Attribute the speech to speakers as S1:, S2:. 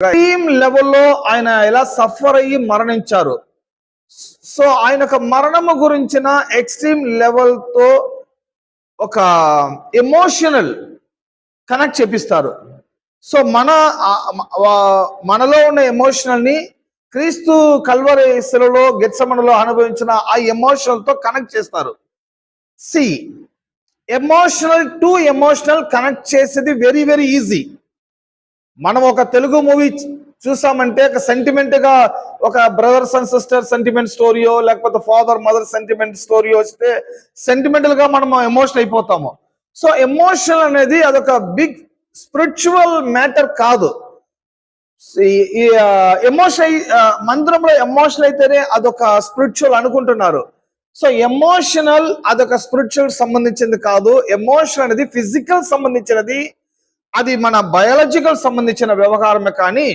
S1: Extreme లెవెల్లో ఆయన ఎలా సఫర్ అయ్యి మరణించారు. సో ఆయన యొక్క మరణము గురించిన ఎక్స్ట్రీమ్ లెవెల్తో ఒక ఎమోషనల్ కనెక్ట్ చేపిస్తారు. సో మనలో ఉన్న ఎమోషనల్ ని క్రీస్తు కల్వరి శిలువలో గెత్సెమనెలో అనుభవించిన ఆ ఎమోషనల్ తో కనెక్ట్ చేస్తారు. ఎమోషనల్ టు ఎమోషనల్ కనెక్ట్ చేసేది వెరీ వెరీ ఈజీ. మనం ఒక తెలుగు మూవీ చూసామంటే ఒక సెంటిమెంట్ గా ఒక బ్రదర్స్ అండ్ సిస్టర్ సెంటిమెంట్ స్టోరీయో లేకపోతే ఫాదర్ మదర్ సెంటిమెంట్ స్టోరీయో వస్తే సెంటిమెంటల్ గా మనం ఎమోషనల్ అయిపోతాము. సో ఎమోషనల్ అనేది అదొక బిగ్ స్పిరిచువల్ మ్యాటర్ కాదు. ఈ ఎమోషన్ మందిరంలో ఎమోషనల్ అయితేనే అదొక స్పిరిచువల్ అనుకుంటున్నారు. సో ఎమోషనల్ అదొక స్పిరిచువల్ సంబంధించింది కాదు. ఎమోషన్ అనేది ఫిజికల్ సంబంధించినది, అది మన బయాలజికల్ సంబంధించిన వ్యవహారమే. కానీ